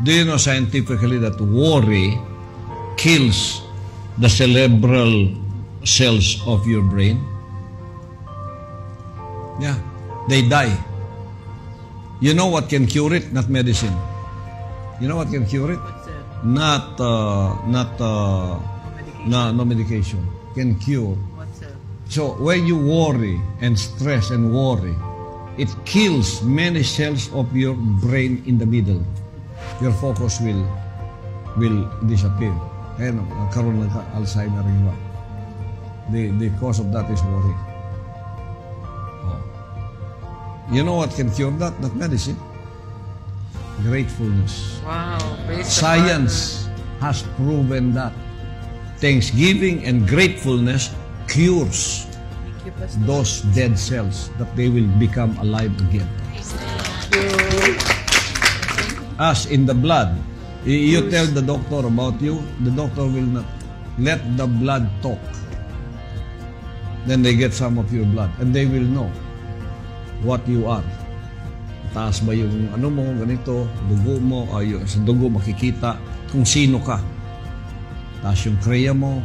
Do you know scientifically that worry kills the cerebral cells of your brain? Yeah, they die. You know what can cure it? Not medicine. You know what can cure it? What's that? No medication. Can cure. What's that? So when you worry and stress and worry, it kills many cells of your brain in the middle. Your focus will disappear. Kaya nagkaroon ng Alzheimer yung iba. The cause of that is worry. Oh. You know what can cure that? Not medicine. Gratefulness. Wow. Praise the Science has proven that thanksgiving and gratefulness cures Father. Thank you, Pastor. those dead cells, that they will become alive again. Thank you. As in the blood, you tell the doctor about you, the doctor will not let the blood talk. Then they get some of your blood and they will know what you are. Taas ba yung ano mo, ganito, dugo mo, sa dugo makikita kung sino ka. Taas yung kriya mo.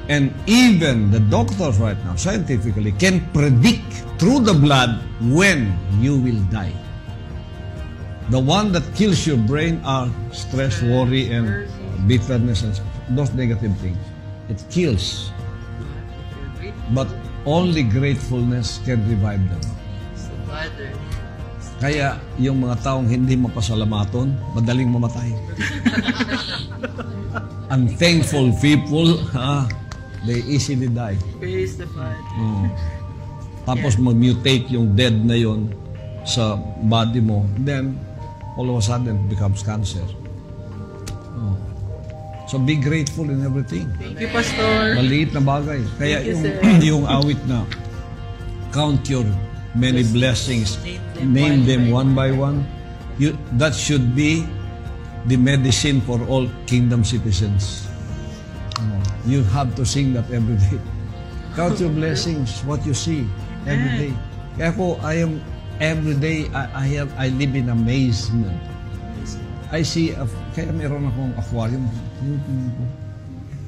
And even the doctors right now, scientifically, can predict through the blood when you will die. The one that kills your brain are stress, worry, and bitterness, and those negative things. It kills. But only gratefulness can revive them. Praise the Father. Kaya yung mga taong hindi mapasalamaton, madaling mamatay. Unthankful people, they easily die. Praise the Father. Tapos mag-mutate yung dead na yon sa body mo, then all of a sudden it becomes cancer. So be grateful in everything. Thank you, Pastor. Maliit na bagay. Kaya Thank you, sir. yung awit na count your many blessings, name them one by one. That should be the medicine for all kingdom citizens. You have to sing that every day. Count your blessings, what you see every day. Kaya po, every day, I live in amazement. I see, kaya meron akong aquarium.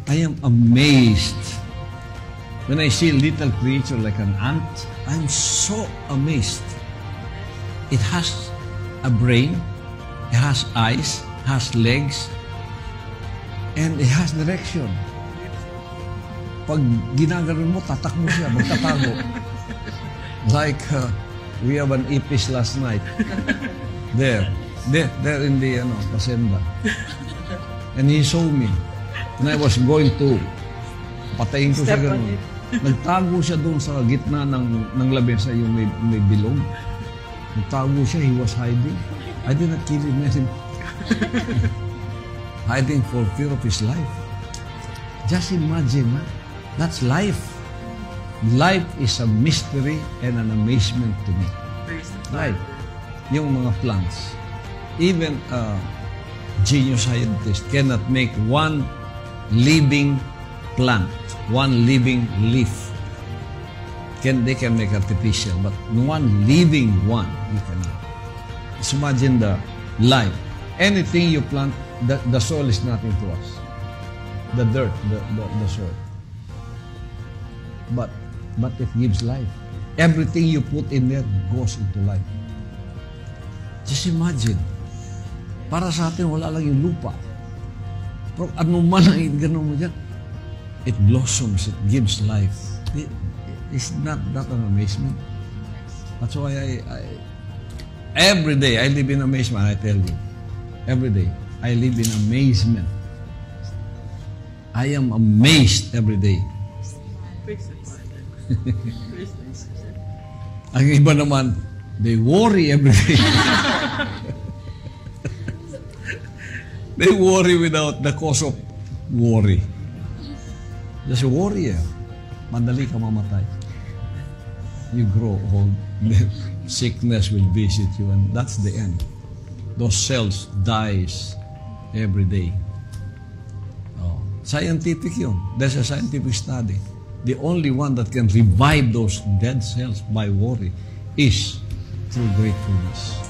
I am amazed. When I see a little creature like an ant, I'm so amazed. It has a brain, it has eyes, has legs, and it has direction. Pag ginaganon mo, tatakbo siya, magtatago. Like, we have an ipis last night. There in the pasenda. And he saw me. And I was going to patayin ko siya ganun. Nagtago siya doon sa gitna ng labesa, yung may bilog. Nagtago siya, he was hiding. I did not kill him anymore. Hiding for fear of his life. Just imagine, that's life. Life is a mystery and an amazement to me. Life. Yung mga plants. Even genius scientist cannot make one living plant, one living leaf. They can make artificial, but one living one, you cannot. Just imagine the life. Anything you plant, the soil is nothing to us. The dirt, the soil. But it gives life. Everything you put in there goes into life. Just imagine. Para sa atin, wala lang yung lupa. Pero ano man ang gano'n mo dyan, it blossoms, it gives life. Is not that an amazement? That's why every day, I live in amazement, I tell you. Every day, I live in amazement. I am amazed every day. Praise the Father. Praise the Father. Ang iba naman, they worry every day. They worry without the cause of worry. Just worry, madali ka mamatay. You grow old, then sickness will visit you, and that's the end. Those cells dies every day. Scientific yun. There's a scientific study. The only one that can revive those dead cells by worry is through gratefulness.